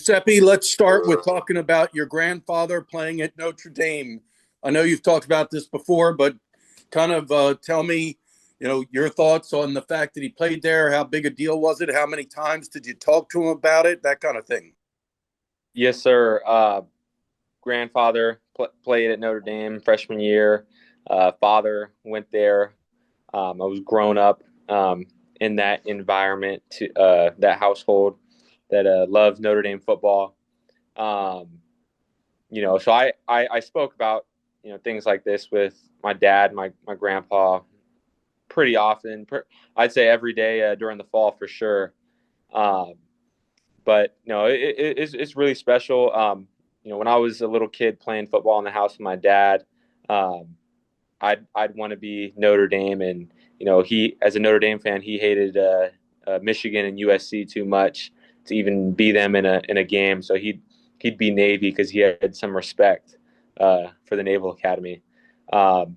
Giuseppe, let's start with talking about your grandfather playing at Notre Dame. I know you've talked about this before, but kind of tell me, your thoughts on the fact that he played there. How big a deal was it? How many times did you talk to him about it? That kind of thing. Yes, sir. Grandfather played at Notre Dame freshman year. Father went there. I was grown up in that environment, that household that loves Notre Dame football. Um, so I spoke about things like this with my dad, my grandpa, pretty often. I'd say every day during the fall for sure. Um, but no, it's really special. When I was a little kid playing football in the house with my dad, um, I'd want to be Notre Dame, and he, as a Notre Dame fan, he hated Michigan and USC too much to even be them in a game. So he'd be Navy because he had some respect for the Naval Academy. Um,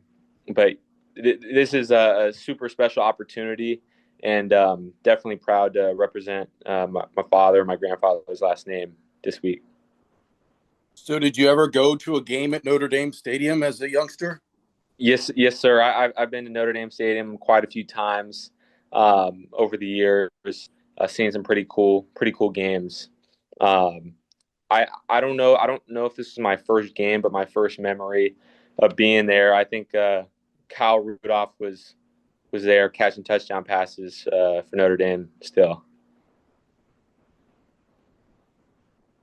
but this is a super special opportunity, and definitely proud to represent my father, my grandfather's last name this week. So, did you ever go to a game at Notre Dame Stadium as a youngster? Yes, yes, sir. I've been to Notre Dame Stadium quite a few times over the years, seen some pretty cool games. Um, I don't know. I don't know if this is my first game, but my first memory of being there. I think Kyle Rudolph was there catching touchdown passes for Notre Dame still.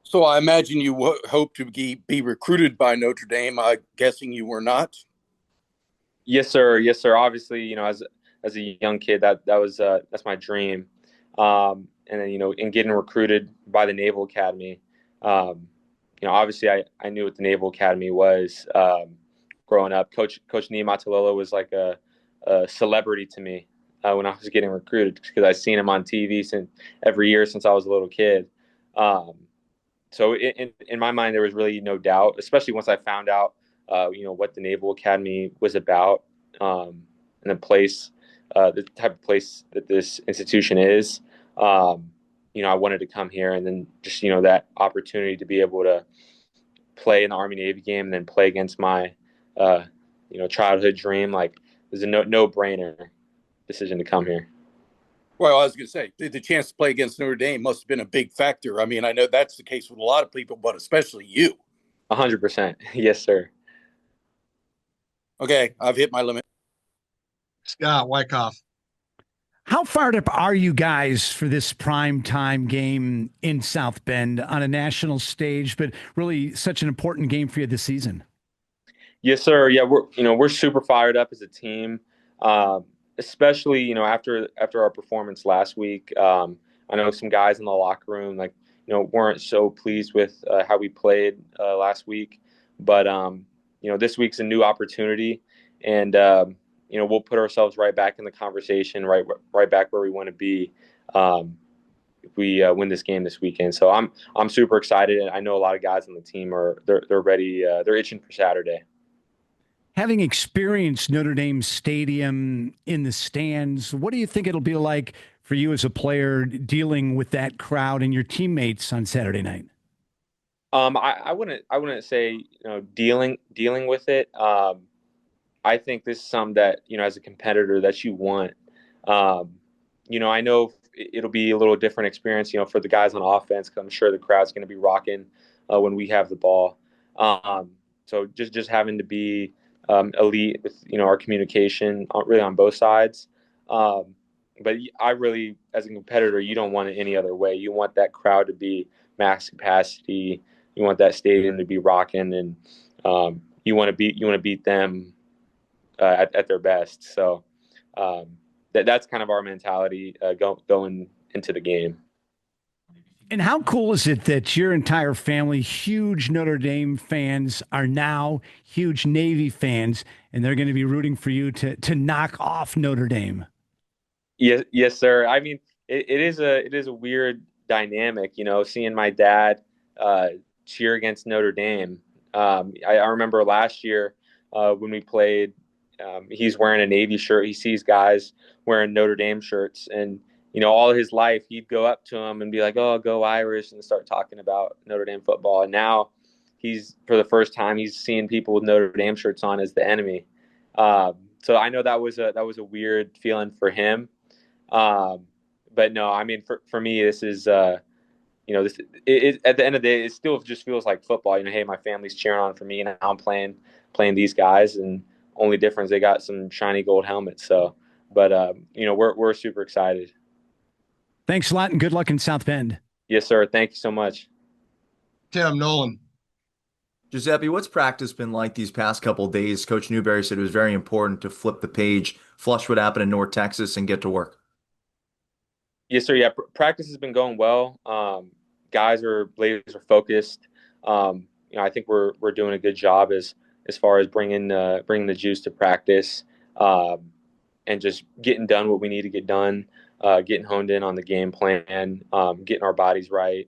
So, I imagine you hope to be recruited by Notre Dame. I'm guessing you were not. Yes, sir. Yes, sir. Obviously, as a young kid, that was that's my dream. And then in getting recruited by the Naval Academy, um, obviously I knew what the Naval Academy was growing up. Coach Niumatalolo was like a celebrity to me when I was getting recruited because I seen him on TV since every year since I was a little kid. Um, so in my mind, there was really no doubt, especially once I found out, what the Naval Academy was about, and the type of place that this institution is. Um, I wanted to come here, and then just that opportunity to be able to play in the Army Navy game and then play against my, uh, childhood dream, like it was a no brainer decision to come here. Well, I was going to say the chance to play against Notre Dame must have been a big factor. I mean, I know that's the case with a lot of people, but especially you. 100%, yes, sir. Okay, I've hit my limit. Scott Wyckoff. How fired up are you guys for this prime time game in South Bend on a national stage, but really such an important game for you this season? Yes, sir. Yeah, we're super fired up as a team, especially after our performance last week. I know some guys in the locker room weren't so pleased with how we played last week, but this week's a new opportunity, and we'll put ourselves right back in the conversation, right back where we want to be. If we win this game this weekend, so I'm super excited, and I know a lot of guys on the team they're ready. They're itching for Saturday. Having experienced Notre Dame Stadium in the stands, what do you think it'll be like for you as a player dealing with that crowd and your teammates on Saturday night? I wouldn't say dealing with it. I think this is something that as a competitor that you want. Um, I know it'll be a little different experience, for the guys on offense. 'Cause I'm sure the crowd's going to be rocking when we have the ball. So just having to be elite with our communication really on both sides. Um, but I really, as a competitor, you don't want it any other way. You want that crowd to be max capacity. You want that stadium to be rocking, and you want to beat them at their best. So that's kind of our mentality going into the game. And how cool is it that your entire family, huge Notre Dame fans, are now huge Navy fans, and they're going to be rooting for you to knock off Notre Dame? Yes, yes, sir. I mean, it is a weird dynamic, seeing my dad uh, cheer against Notre Dame. I remember last year when we played, he's wearing a Navy shirt. He sees guys wearing Notre Dame shirts, and all his life he'd go up to him and be like, "Oh, go Irish," and start talking about Notre Dame football. And now for the first time, he's seeing people with Notre Dame shirts on as the enemy. So I know that was a weird feeling for him. But no, I mean, for me, this is, this at the end of the day, it still just feels like football. Hey, my family's cheering on for me, and now I'm playing these guys, and only difference they got some shiny gold helmets. So, but we're super excited. Thanks a lot, and good luck in South Bend. Yes, sir. Thank you so much. Tim Nolan. Giuseppe, what's practice been like these past couple of days? Coach Newberry said it was very important to flip the page, flush what happened in North Texas, and get to work. Yes, sir. Yeah, practice has been going well. Guys are laser focused. I think we're doing a good job as far as bringing the juice to practice, and just getting done what we need to get done, getting honed in on the game plan, getting our bodies right.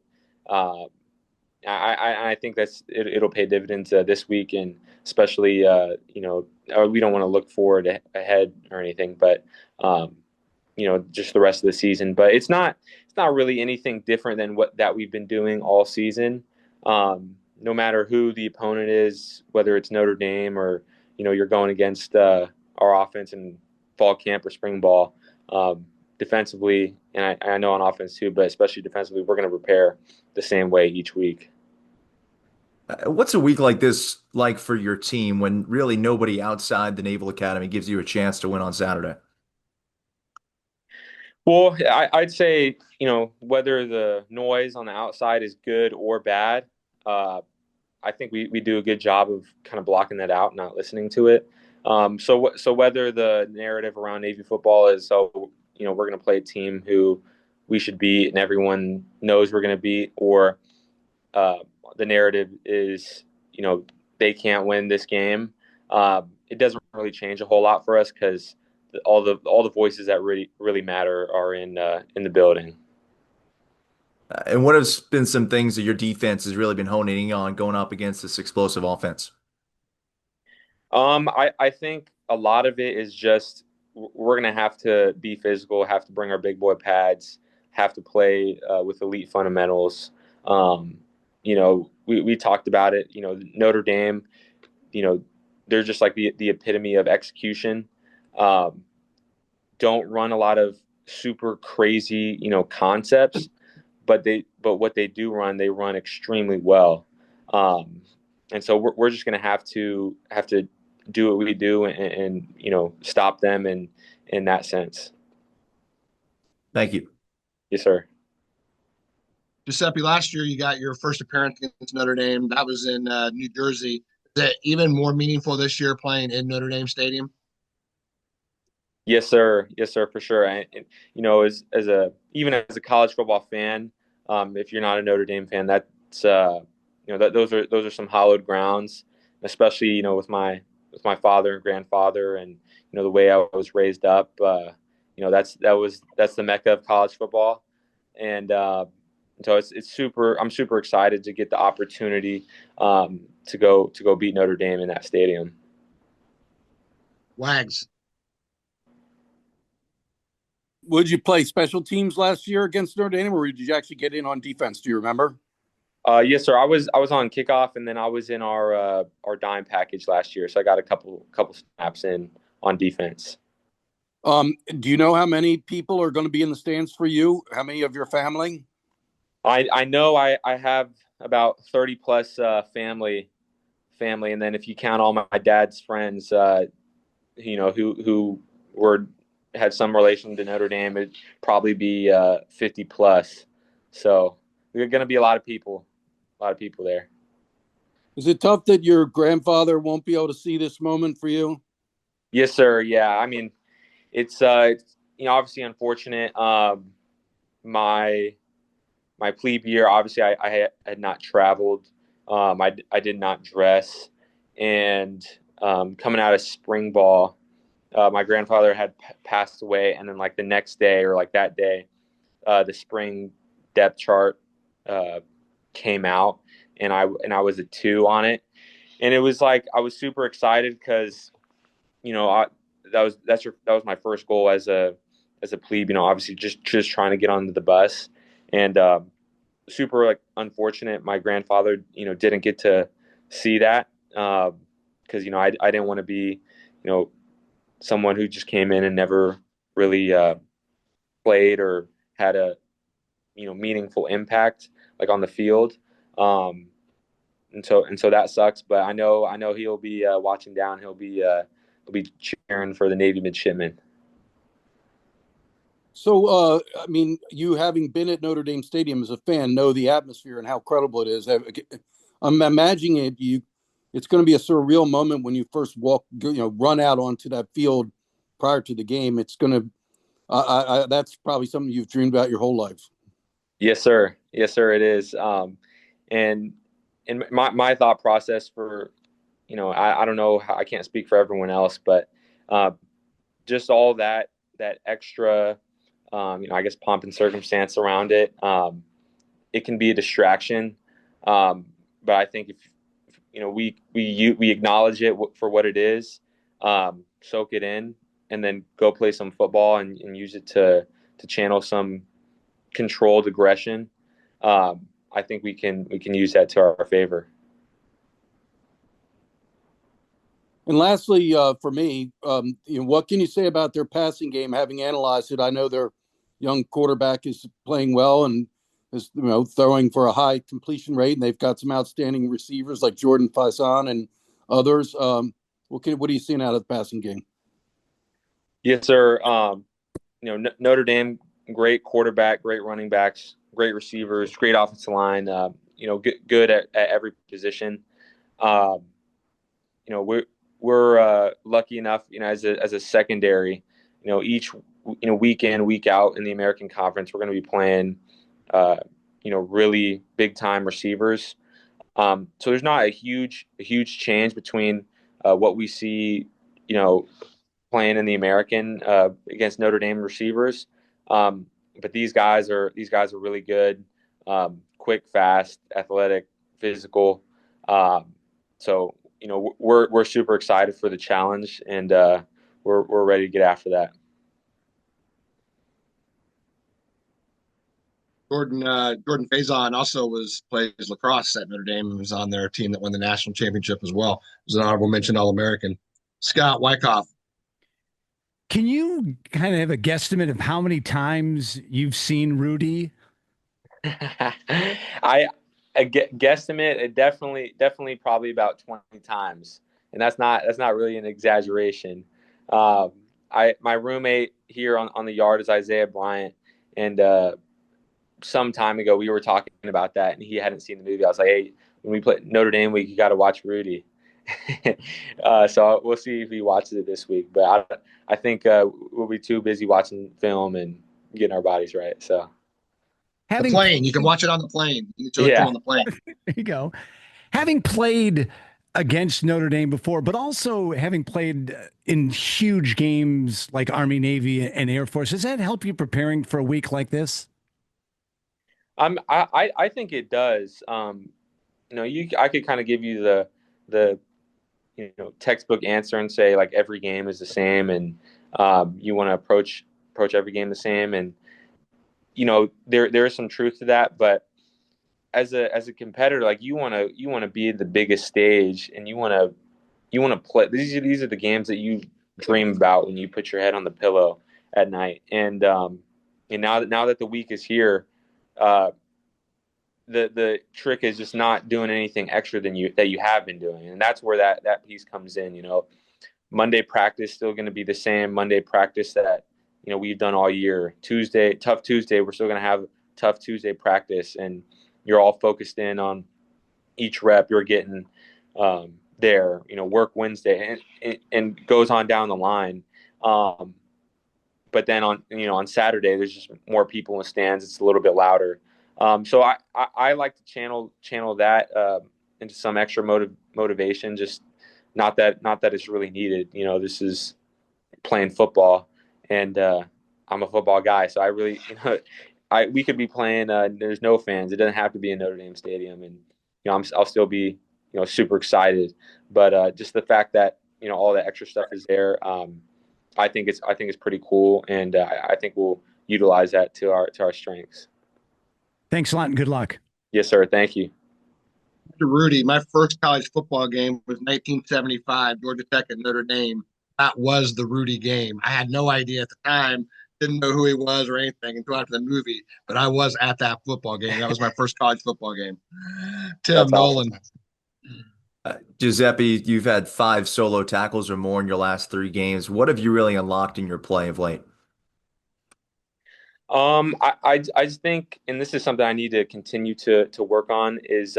I think it'll pay dividends this week, and especially we don't want to look forward ahead or anything, but just the rest of the season. But it's not really anything different than that we've been doing all season. No matter who the opponent is, whether it's Notre Dame or you're going against our offense in fall camp or spring ball, defensively, and I know on offense too, but especially defensively, we're going to prepare the same way each week. What's a week like this like for your team when really nobody outside the Naval Academy gives you a chance to win on Saturday? Well, I'd say, whether the noise on the outside is good or bad, I think we do a good job of kind of blocking that out, not listening to it. So whether the narrative around Navy football is, we're going to play a team who we should beat and everyone knows we're going to beat, or the narrative is, they can't win this game, it doesn't really change a whole lot for us because all the voices that really matter are in the building. And what have been some things that your defense has really been honing on going up against this explosive offense? I think a lot of it is just we're going to have to be physical, have to bring our big boy pads, have to play with elite fundamentals. We talked about it. Notre Dame, they're just like the epitome of execution. Don't run a lot of super crazy, concepts, but what they do run, they run extremely well. And so we're just going to have to do what we do and stop them in that sense. Thank you. Yes, sir. Giuseppe, last year you got your first appearance against Notre Dame. That was in New Jersey. Is it even more meaningful this year playing in Notre Dame Stadium? Yes, sir. Yes, sir, for sure. And even as a college football fan, if you're not a Notre Dame fan, that's those are some hallowed grounds, especially with my father and grandfather, and the way I was raised up. That's the mecca of college football, and so it's super. I'm super excited to get the opportunity to go beat Notre Dame in that stadium. Wags. Would you play special teams last year against Notre Dame, or did you actually get in on defense? Do you remember? Yes, sir. I was on kickoff, and then I was in our dime package last year, so I got a couple snaps in on defense. Do you know how many people are going to be in the stands for you? How many of your family? I know I have about 30 plus family, and then if you count all my dad's friends, who had some relation to Notre Dame, it'd probably be 50 plus. So there's going to be a lot of people there. Is it tough that your grandfather won't be able to see this moment for you? Yes, sir. Yeah, I mean, it's obviously unfortunate. My plebe year, obviously, I had not traveled. I did not dress, and coming out of spring ball, my grandfather had passed away, and then like the next day or like that day, the spring depth chart came out, and I was a 2 on it, and it was like I was super excited because that was my first goal as a a plebe, obviously just trying to get onto the bus, and super like unfortunate. My grandfather, didn't get to see that because I didn't want to be, someone who just came in and never really played or had a meaningful impact like on the field. Um, and so that sucks. But I know he'll be watching down. He'll be cheering for the Navy midshipmen. So, I mean, you having been at Notre Dame Stadium as a fan, know the atmosphere and how credible it is. I'm imagining it's going to be a surreal moment when you first run out onto that field prior to the game. It's going to, that's probably something you've dreamed about your whole life. Yes, sir. Yes, sir. It is. And my thought process for, I don't know how, I can't speak for everyone else, but just all that extra, I guess pomp and circumstance around it. It can be a distraction, but I think if we acknowledge it for what it is, soak it in, and then go play some football and use it to channel some controlled aggression. I think we can use that to our favor. And lastly, for me, what can you say about their passing game? Having analyzed it, I know their young quarterback is playing well and is throwing for a high completion rate, and they've got some outstanding receivers like Jordan Faison and others. What are you seeing out of the passing game? Yes, sir. Notre Dame, great quarterback, great running backs, great receivers, great offensive line. Good at every position. We're lucky enough, as a secondary, each week in, week out in the American Conference, we're going to be playing, really big time receivers. So there's not a huge change between what we see, playing in the American against Notre Dame receivers. But these guys are really good, quick, fast, athletic, physical. So we're super excited for the challenge, and we're ready to get after that. Jordan Faison also plays lacrosse at Notre Dame and was on their team that won the national championship as well. It was an honorable mention All-American. Scott Wyckoff. Can you kind of have a guesstimate of how many times you've seen Rudy? Guesstimate it definitely probably about 20 times, and that's not really an exaggeration. My roommate here on the yard is Isaiah Bryant, and some time ago we were talking about that, and he hadn't seen the movie. I was like, hey, when we play Notre Dame week, you got to watch Rudy. So we'll see if he watches it this week, but I think we'll be too busy watching film and getting our bodies right. So The plane, you can watch it on the plane. You can Yeah. on the plane. There you go. Having played against Notre Dame before, but also having played in huge games like Army, Navy, and Air Force, does that help you preparing for a week like this? I think it does. I could kind of give you the textbook answer and say like every game is the same, and you want to approach every game the same, and there is some truth to that, but as a competitor, like you want to be the biggest stage, and you want to play. These are the games that you dream about when you put your head on the pillow at night, and now that the week is here, the trick is just not doing anything extra than you have been doing, and that's where that piece comes in. Monday practice still going to be the same Monday practice that we've done all year. Tough Tuesday, we're still going to have tough Tuesday practice, and you're all focused in on each rep you're getting there. Work Wednesday and goes on down the line. But then on Saturday, there's just more people in the stands. It's a little bit louder. So I like to channel that into some extra motivation. Just not that it's really needed. This is playing football, and I'm a football guy, so I really we could be playing. There's no fans. It doesn't have to be in Notre Dame Stadium, and I'll still be super excited. But just the fact that all the extra stuff is there, I think it's pretty cool, and I think we'll utilize that to our strengths. Thanks a lot and good luck. Yes, sir. Thank you. Rudy, my first college football game was 1975, Georgia Tech at Notre Dame. That was the Rudy game. I had no idea at the time, didn't know who he was or anything until after the movie, but I was at that football game. That was my first college football game. Tim That's Nolan. awesome. Giuseppe, you've had 5 solo tackles or more in your last 3 games. What have you really unlocked in your play of late? I just think, and this is something I need to continue to work on, is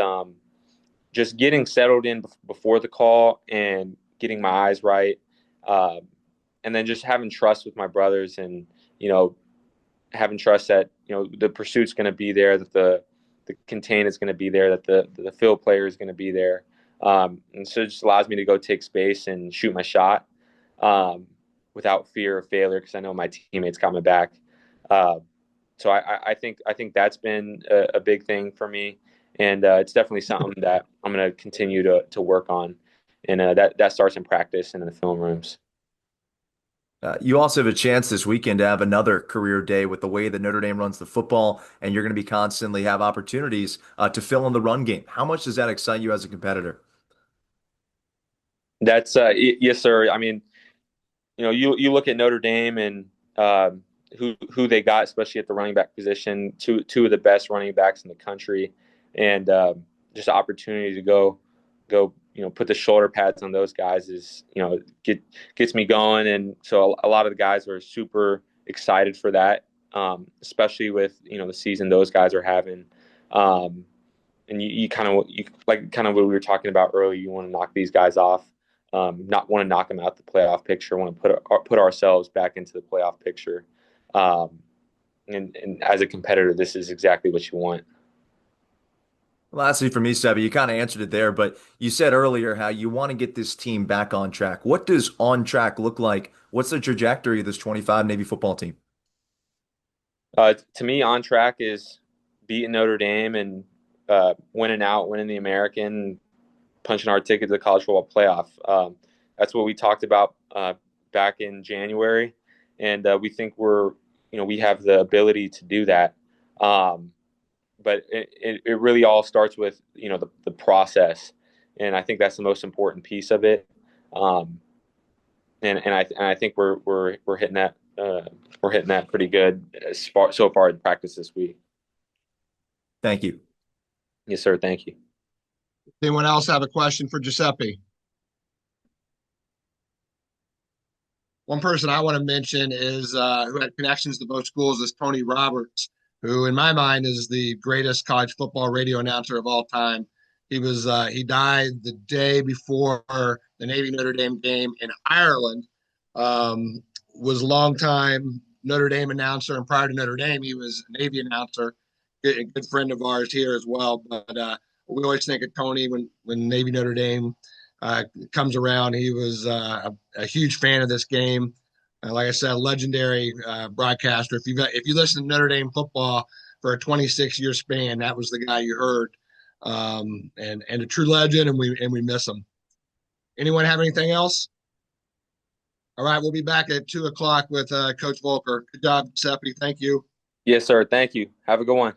just getting settled in before the call and getting my eyes right, uh, and then just having trust with my brothers, and having trust that the pursuit's going to be there, that the contain is going to be there, that the field player is going to be there, and so it just allows me to go take space and shoot my shot, without fear of failure, because I know my teammates got my back. Uh, so I think that's been a big thing for me, and it's definitely something that I'm going to continue to work on, and that starts in practice and in the film rooms. You also have a chance this weekend to have another career day with the way that Notre Dame runs the football, and you're going to be constantly have opportunities to fill in the run game. How much does that excite you as a competitor? That's yes, sir. I mean, you look at Notre Dame and who they got, especially at the running back position, two of the best running backs in the country, and just the opportunity to go put the shoulder pads on those guys is gets me going, and so a lot of the guys are super excited for that, especially with the season those guys are having. And you kind of what we were talking about earlier. You want to knock these guys off, not want to knock them out the playoff picture. Want to put ourselves back into the playoff picture. Um, and as a competitor, this is exactly what you want. Lastly, for me, Sebby, you kind of answered it there, but you said earlier how you want to get this team back on track. What does on track look like? What's the trajectory of this 25 Navy football team? To me, on track is beating Notre Dame and winning the American, punching our ticket to the college football playoff. That's what we talked about back in January, and we think we have the ability to do that. But it really all starts with the process, and I think that's the most important piece of it. And I think we're hitting that pretty good so far in practice this week. Thank you. Yes, sir. Thank you. Anyone else have a question for Giuseppe? One person I want to mention is who had connections to both schools is Tony Roberts, who in my mind is the greatest college football radio announcer of all time. He died the day before the Navy Notre Dame game in Ireland. Was a longtime Notre Dame announcer, and prior to Notre Dame, he was a Navy announcer. A good friend of ours here as well. But we always think of Tony when Navy Notre Dame comes around. He was a huge fan of this game. Like I said, a legendary broadcaster. If you listen to Notre Dame football for a 26-year span, that was the guy you heard, and a true legend. And we miss him. Anyone have anything else? All right, we'll be back at 2:00 with Coach Volker. Good job, Giuseppe. Thank you. Yes, sir. Thank you. Have a good one.